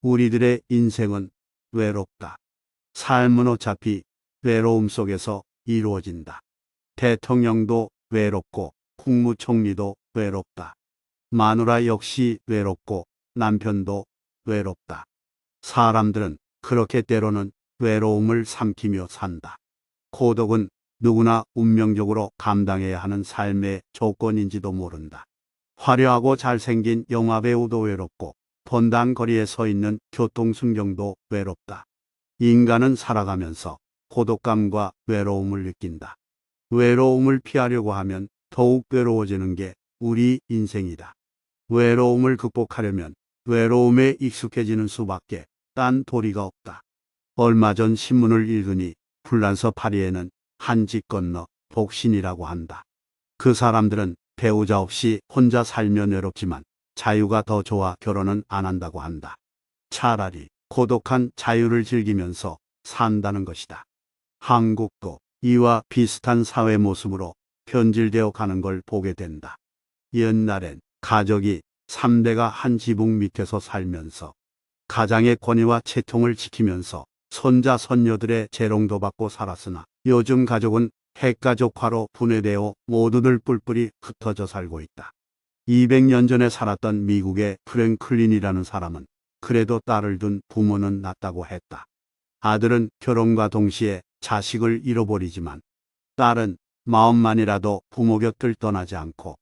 우리들의 인생은 외롭다. 삶은 어차피 외로움 속에서 이루어진다. 대통령도 외롭고 국무총리도 외롭다. 마누라 역시 외롭고 남편도 외롭다. 사람들은 그렇게 때로는 외로움을 삼키며 산다. 고독은 누구나 운명적으로 감당해야 하는 삶의 조건인지도 모른다. 화려하고 잘생긴 영화배우도 외롭고 번당 거리에 서 있는 교통순경도 외롭다. 인간은 살아가면서 고독감과 외로움을 느낀다. 외로움을 피하려고 하면 더욱 외로워지는 게 우리 인생이다. 외로움을 극복하려면 외로움에 익숙해지는 수밖에 딴 도리가 없다. 얼마 전 신문을 읽으니 불란서 파리에는 한 집 건너 복신이라고 한다. 그 사람들은 배우자 없이 혼자 살면 외롭지만 자유가 더 좋아 결혼은 안 한다고 한다. 차라리 고독한 자유를 즐기면서 산다는 것이다. 한국도 이와 비슷한 사회 모습으로 변질되어 가는 걸 보게 된다. 옛날엔 가족이 3대가 한 지붕 밑에서 살면서 가장의 권위와 채통을 지키면서 손자 손녀들의 재롱도 받고 살았으나 요즘 가족은 핵가족화로 분해되어 모두들 뿔뿔이 흩어져 살고 있다. 200년 전에 살았던 미국의 프랭클린이라는 사람은 그래도 딸을 둔 부모는 낫다고 했다. 아들은 결혼과 동시에 자식을 잃어버리지만 딸은 마음만이라도 부모 곁을 떠나지 않고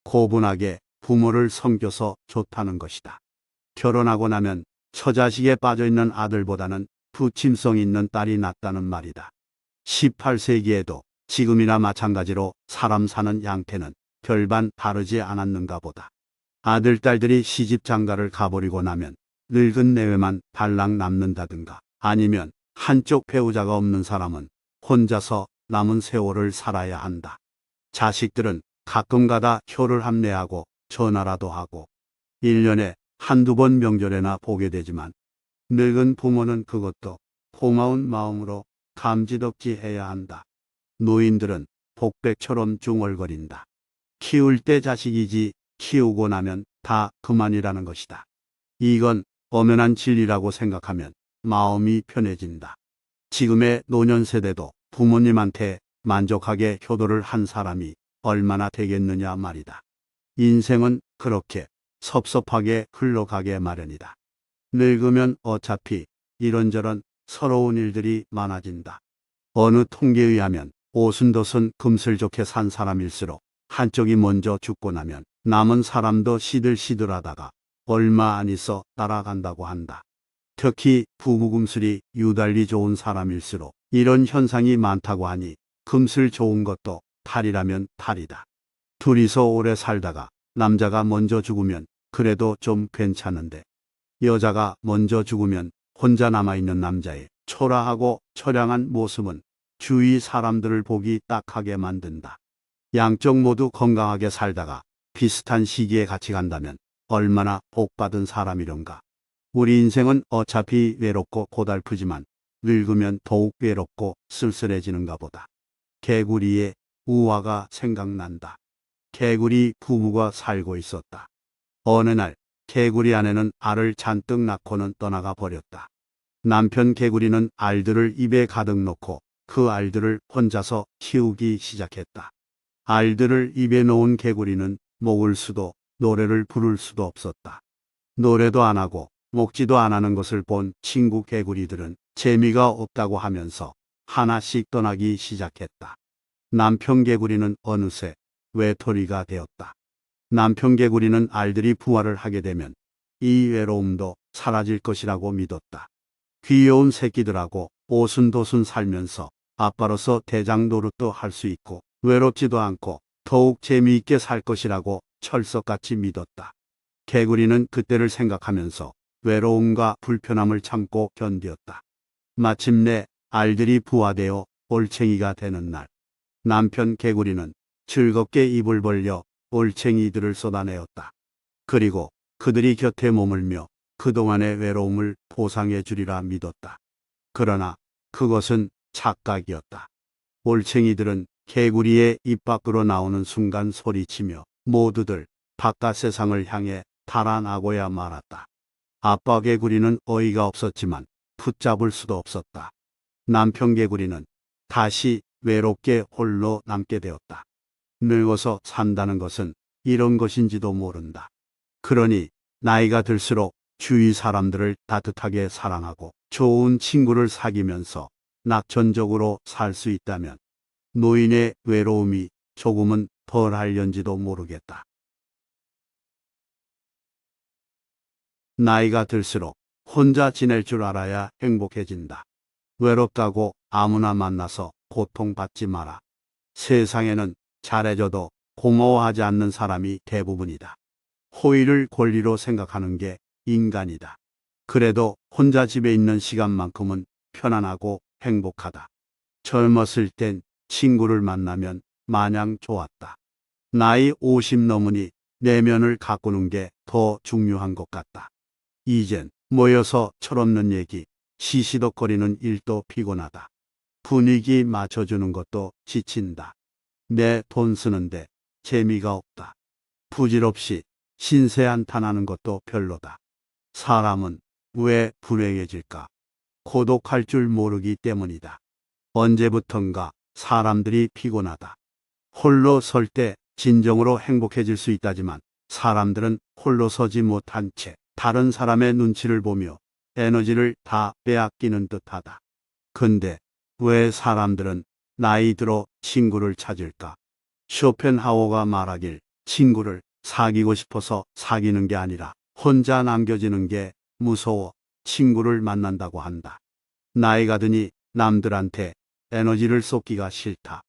고분하게 부모를 섬겨서 좋다는 것이다. 결혼하고 나면 처자식에 빠져있는 아들보다는 부침성 있는 딸이 낫다는 말이다. 18세기에도 지금이나 마찬가지로 사람 사는 양태는 별반 다르지 않았는가 보다. 아들, 딸들이 시집 장가를 가버리고 나면 늙은 내외만 발랑 남는다든가 아니면 한쪽 배우자가 없는 사람은 혼자서 남은 세월을 살아야 한다. 자식들은 가끔가다 효를 합례하고 전화라도 하고 1년에 한두 번 명절에나 보게 되지만 늙은 부모는 그것도 고마운 마음으로 감지덕지 해야 한다. 노인들은 복백처럼 중얼거린다. 키울 때 자식이지 키우고 나면 다 그만이라는 것이다. 이건 엄연한 진리라고 생각하면 마음이 편해진다. 지금의 노년 세대도 부모님한테 만족하게 효도를 한 사람이 얼마나 되겠느냐 말이다. 인생은 그렇게 섭섭하게 흘러가게 마련이다. 늙으면 어차피 이런저런 서러운 일들이 많아진다. 어느 통계에 의하면 오순도순 금슬좋게 산 사람일수록 한쪽이 먼저 죽고 나면 남은 사람도 시들시들하다가 얼마 안 있어 따라간다고 한다. 특히 부부금슬이 유달리 좋은 사람일수록 이런 현상이 많다고 하니 금슬 좋은 것도 탈이라면 탈이다. 둘이서 오래 살다가 남자가 먼저 죽으면 그래도 좀 괜찮은데 여자가 먼저 죽으면 혼자 남아있는 남자의 초라하고 처량한 모습은 주위 사람들을 보기 딱하게 만든다. 양쪽 모두 건강하게 살다가 비슷한 시기에 같이 간다면 얼마나 복받은 사람이련가. 우리 인생은 어차피 외롭고 고달프지만 늙으면 더욱 외롭고 쓸쓸해지는가 보다. 개구리의 우화가 생각난다. 개구리 부부가 살고 있었다. 어느 날 개구리 아내는 알을 잔뜩 낳고는 떠나가 버렸다. 남편 개구리는 알들을 입에 가득 넣고 그 알들을 혼자서 키우기 시작했다. 알들을 입에 넣은 개구리는 먹을 수도 노래를 부를 수도 없었다. 노래도 안 하고 먹지도 안 하는 것을 본 친구 개구리들은 재미가 없다고 하면서 하나씩 떠나기 시작했다. 남편 개구리는 어느새 외톨이가 되었다. 남편 개구리는 알들이 부화를 하게 되면 이 외로움도 사라질 것이라고 믿었다. 귀여운 새끼들하고 오순도순 살면서 아빠로서 대장 노릇도 할 수 있고 외롭지도 않고 더욱 재미있게 살 것이라고 철석같이 믿었다. 개구리는 그때를 생각하면서 외로움과 불편함을 참고 견디었다. 마침내 알들이 부화되어 올챙이가 되는 날, 남편 개구리는 즐겁게 입을 벌려 올챙이들을 쏟아내었다. 그리고 그들이 곁에 머물며 그동안의 외로움을 보상해 주리라 믿었다. 그러나 그것은 착각이었다. 올챙이들은 개구리의 입 밖으로 나오는 순간 소리치며 모두들 바깥 세상을 향해 달아나고야 말았다. 아빠 개구리는 어이가 없었지만 붙잡을 수도 없었다. 남편 개구리는 다시 외롭게 홀로 남게 되었다. 늙어서 산다는 것은 이런 것인지도 모른다. 그러니 나이가 들수록 주위 사람들을 따뜻하게 사랑하고 좋은 친구를 사귀면서 낙천적으로 살 수 있다면 노인의 외로움이 조금은 덜할련지도 모르겠다. 나이가 들수록 혼자 지낼 줄 알아야 행복해진다. 외롭다고 아무나 만나서 고통받지 마라. 세상에는 잘해줘도 고마워하지 않는 사람이 대부분이다. 호의를 권리로 생각하는 게 인간이다. 그래도 혼자 집에 있는 시간만큼은 편안하고 행복하다. 젊었을 땐 친구를 만나면 마냥 좋았다. 나이 50 넘으니 내면을 가꾸는 게 더 중요한 것 같다. 이젠 모여서 철없는 얘기, 시시덕거리는 일도 피곤하다. 분위기 맞춰주는 것도 지친다. 내 돈 쓰는데 재미가 없다. 부질없이 신세 한탄하는 것도 별로다. 사람은 왜 불행해질까? 고독할 줄 모르기 때문이다. 언제부턴가 사람들이 피곤하다. 홀로 설 때 진정으로 행복해질 수 있다지만 사람들은 홀로 서지 못한 채 다른 사람의 눈치를 보며 에너지를 다 빼앗기는 듯하다. 근데 왜 사람들은 나이 들어 친구를 찾을까? 쇼펜하우어가 말하길 친구를 사귀고 싶어서 사귀는 게 아니라 혼자 남겨지는 게 무서워 친구를 만난다고 한다. 나이가 드니 남들한테 에너지를 쏟기가 싫다.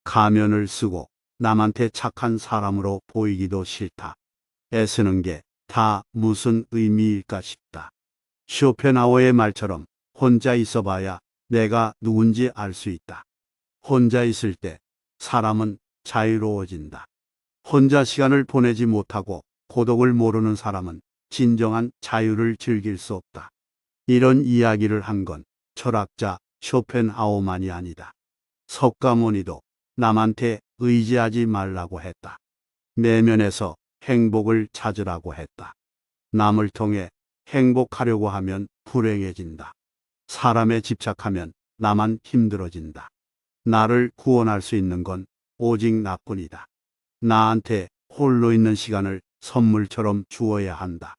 가면을 쓰고 남한테 착한 사람으로 보이기도 싫다. 애쓰는 게 다 무슨 의미일까 싶다. 쇼펜하우어의 말처럼 혼자 있어봐야 내가 누군지 알 수 있다. 혼자 있을 때 사람은 자유로워진다. 혼자 시간을 보내지 못하고 고독을 모르는 사람은 진정한 자유를 즐길 수 없다. 이런 이야기를 한 건 철학자 쇼펜하우어만이 아니다. 석가모니도 남한테 의지하지 말라고 했다. 내면에서 행복을 찾으라고 했다. 남을 통해 행복하려고 하면 불행해진다. 사람에 집착하면 나만 힘들어진다. 나를 구원할 수 있는 건 오직 나뿐이다. 나한테 홀로 있는 시간을 선물처럼 주어야 한다.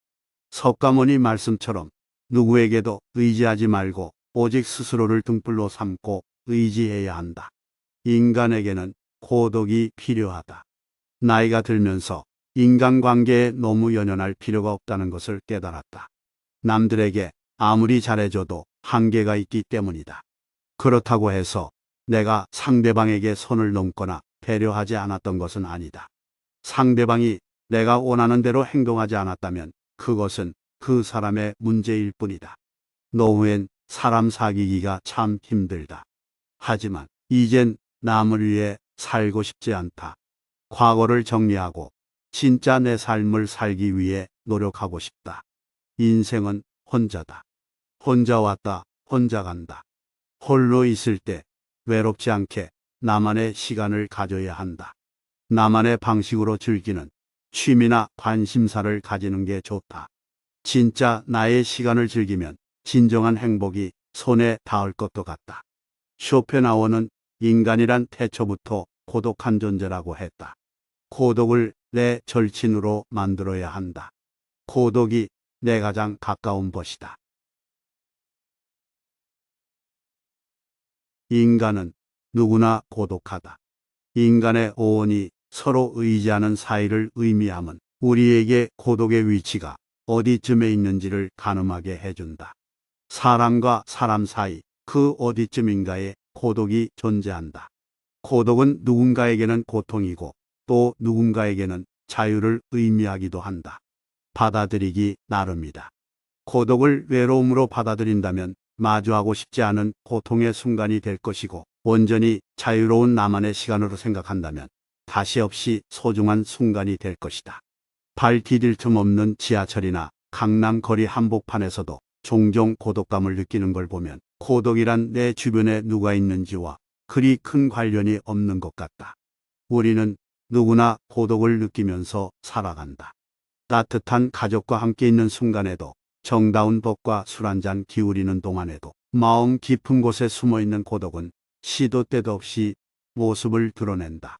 석가모니 말씀처럼 누구에게도 의지하지 말고 오직 스스로를 등불로 삼고 의지해야 한다. 인간에게는 고독이 필요하다. 나이가 들면서 인간관계에 너무 연연할 필요가 없다는 것을 깨달았다. 남들에게 아무리 잘해줘도 한계가 있기 때문이다. 그렇다고 해서 내가 상대방에게 선을 넘거나 배려하지 않았던 것은 아니다. 상대방이 내가 원하는 대로 행동하지 않았다면 그것은 그 사람의 문제일 뿐이다. 노후엔 사람 사귀기가 참 힘들다. 하지만 이젠 남을 위해 살고 싶지 않다. 과거를 정리하고 진짜 내 삶을 살기 위해 노력하고 싶다. 인생은 혼자다. 혼자 왔다, 혼자 간다. 홀로 있을 때 외롭지 않게 나만의 시간을 가져야 한다. 나만의 방식으로 즐기는 취미나 관심사를 가지는 게 좋다. 진짜 나의 시간을 즐기면 진정한 행복이 손에 닿을 것도 같다. 쇼펜하우어는 인간이란 태초부터 고독한 존재라고 했다. 고독을 내 절친으로 만들어야 한다. 고독이 내 가장 가까운 것이다. 인간은 누구나 고독하다. 인간의 오온이 서로 의지하는 사이를 의미함은 우리에게 고독의 위치가 어디쯤에 있는지를 가늠하게 해준다. 사람과 사람 사이 그 어디쯤인가에 고독이 존재한다. 고독은 누군가에게는 고통이고 또 누군가에게는 자유를 의미하기도 한다. 받아들이기 나름이다. 고독을 외로움으로 받아들인다면 마주하고 싶지 않은 고통의 순간이 될 것이고 온전히 자유로운 나만의 시간으로 생각한다면 다시 없이 소중한 순간이 될 것이다. 발 디딜 틈 없는 지하철이나 강남 거리 한복판에서도 종종 고독감을 느끼는 걸 보면 고독이란 내 주변에 누가 있는지와 그리 큰 관련이 없는 것 같다. 우리는 누구나 고독을 느끼면서 살아간다. 따뜻한 가족과 함께 있는 순간에도 정다운 법과 술 한잔 기울이는 동안에도 마음 깊은 곳에 숨어있는 고독은 시도 때도 없이 모습을 드러낸다.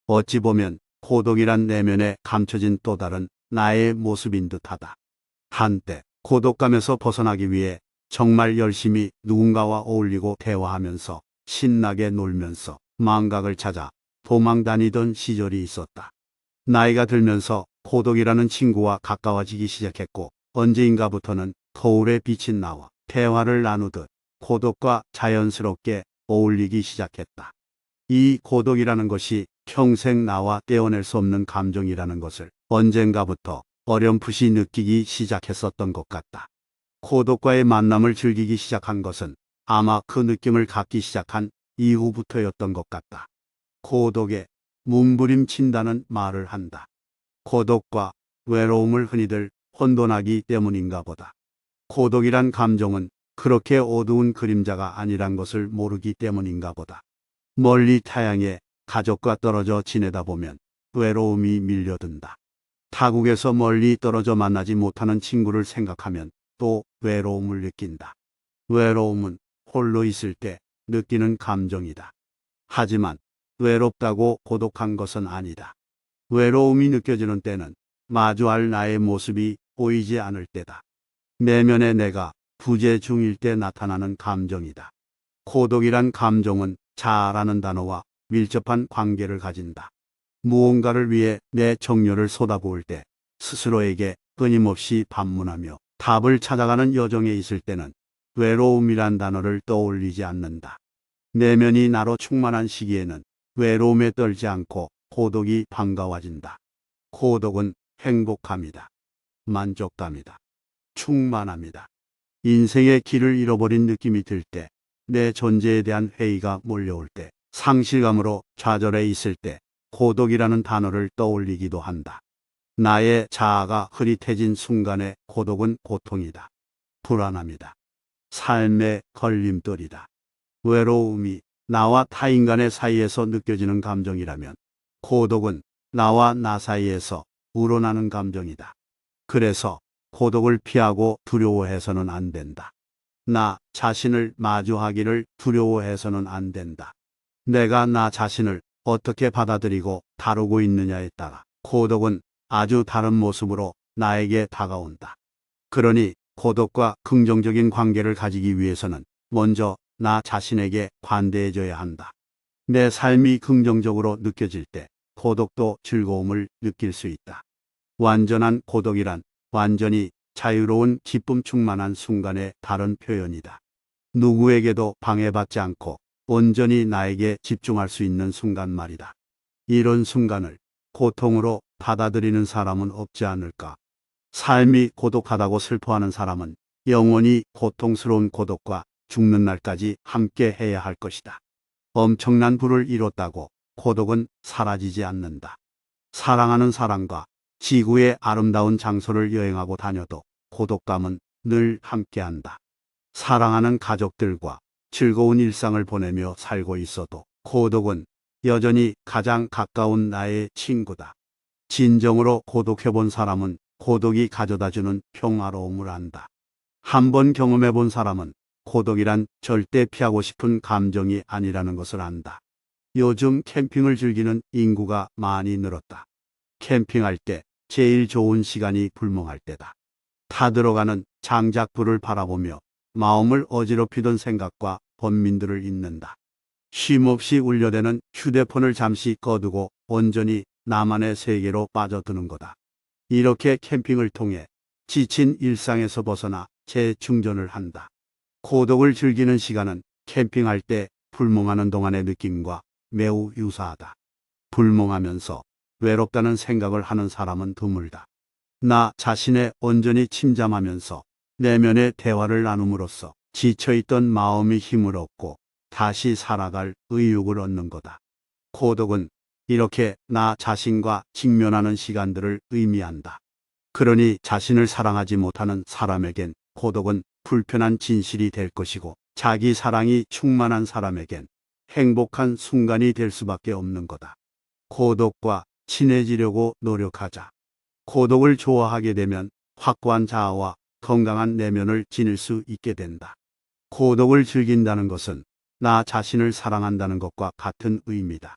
어찌 보면 고독이란 내면에 감춰진 또 다른 나의 모습인 듯하다. 한때 고독감에서 벗어나기 위해 정말 열심히 누군가와 어울리고 대화하면서 신나게 놀면서 망각을 찾아 도망 다니던 시절이 있었다. 나이가 들면서 고독이라는 친구와 가까워지기 시작했고 언제인가부터는 거울에 비친 나와 대화를 나누듯 고독과 자연스럽게 어울리기 시작했다. 이 고독이라는 것이 평생 나와 떼어낼 수 없는 감정이라는 것을 언젠가부터 어렴풋이 느끼기 시작했었던 것 같다. 고독과의 만남을 즐기기 시작한 것은 아마 그 느낌을 갖기 시작한 이후부터였던 것 같다. 고독에 몸부림친다는 말을 한다. 고독과 외로움을 흔히들 혼돈하기 때문인가 보다. 고독이란 감정은 그렇게 어두운 그림자가 아니란 것을 모르기 때문인가 보다. 멀리 타향에 가족과 떨어져 지내다 보면 외로움이 밀려든다. 타국에서 멀리 떨어져 만나지 못하는 친구를 생각하면 또 외로움을 느낀다. 외로움은 홀로 있을 때 느끼는 감정이다. 하지만 외롭다고 고독한 것은 아니다. 외로움이 느껴지는 때는 마주할 나의 모습이 보이지 않을 때다. 내면의 내가 부재 중일 때 나타나는 감정이다. 고독이란 감정은 자아라는 단어와 밀접한 관계를 가진다. 무언가를 위해 내 정열을 쏟아부을 때 스스로에게 끊임없이 반문하며 답을 찾아가는 여정에 있을 때는 외로움이란 단어를 떠올리지 않는다. 내면이 나로 충만한 시기에는 외로움에 떨지 않고 고독이 반가워진다. 고독은 행복함이다. 만족감이다. 충만함이다. 인생의 길을 잃어버린 느낌이 들 때, 내 존재에 대한 회의가 몰려올 때, 상실감으로 좌절해 있을 때, 고독이라는 단어를 떠올리기도 한다. 나의 자아가 흐릿해진 순간의 고독은 고통이다. 불안함이다. 삶의 걸림돌이다. 외로움이 나와 타인간의 사이에서 느껴지는 감정이라면 고독은 나와 나 사이에서 우러나는 감정이다. 그래서 고독을 피하고 두려워해서는 안 된다. 나 자신을 마주하기를 두려워해서는 안 된다. 내가 나 자신을 어떻게 받아들이고 다루고 있느냐에 따라 고독은 아주 다른 모습으로 나에게 다가온다. 그러니 고독과 긍정적인 관계를 가지기 위해서는 먼저 나 자신에게 관대해져야 한다. 내 삶이 긍정적으로 느껴질 때 고독도 즐거움을 느낄 수 있다. 완전한 고독이란 완전히 자유로운 기쁨 충만한 순간의 다른 표현이다. 누구에게도 방해받지 않고 온전히 나에게 집중할 수 있는 순간 말이다. 이런 순간을 고통으로 받아들이는 사람은 없지 않을까. 삶이 고독하다고 슬퍼하는 사람은 영원히 고통스러운 고독과 죽는 날까지 함께 해야 할 것이다. 엄청난 부를 이뤘다고 고독은 사라지지 않는다. 사랑하는 사람과 지구의 아름다운 장소를 여행하고 다녀도 고독감은 늘 함께한다. 사랑하는 가족들과 즐거운 일상을 보내며 살고 있어도 고독은 여전히 가장 가까운 나의 친구다. 진정으로 고독해본 사람은 고독이 가져다주는 평화로움을 안다. 한번 경험해본 사람은 고독이란 절대 피하고 싶은 감정이 아니라는 것을 안다. 요즘 캠핑을 즐기는 인구가 많이 늘었다. 캠핑할 때 제일 좋은 시간이 불멍할 때다. 타들어가는 장작불을 바라보며 마음을 어지럽히던 생각과 번민들을 잊는다. 쉼없이 울려대는 휴대폰을 잠시 꺼두고 온전히 나만의 세계로 빠져드는 거다. 이렇게 캠핑을 통해 지친 일상에서 벗어나 재충전을 한다. 고독을 즐기는 시간은 캠핑할 때 불멍하는 동안의 느낌과 매우 유사하다. 불멍하면서 외롭다는 생각을 하는 사람은 드물다. 나 자신에 온전히 침잠하면서 내면의 대화를 나눔으로써 지쳐있던 마음이 힘을 얻고 다시 살아갈 의욕을 얻는 거다. 고독은 이렇게 나 자신과 직면하는 시간들을 의미한다. 그러니 자신을 사랑하지 못하는 사람에겐 고독은 불편한 진실이 될 것이고 자기 사랑이 충만한 사람에겐 행복한 순간이 될 수밖에 없는 거다. 고독과 친해지려고 노력하자. 고독을 좋아하게 되면 확고한 자아와 건강한 내면을 지닐 수 있게 된다. 고독을 즐긴다는 것은 나 자신을 사랑한다는 것과 같은 의미다.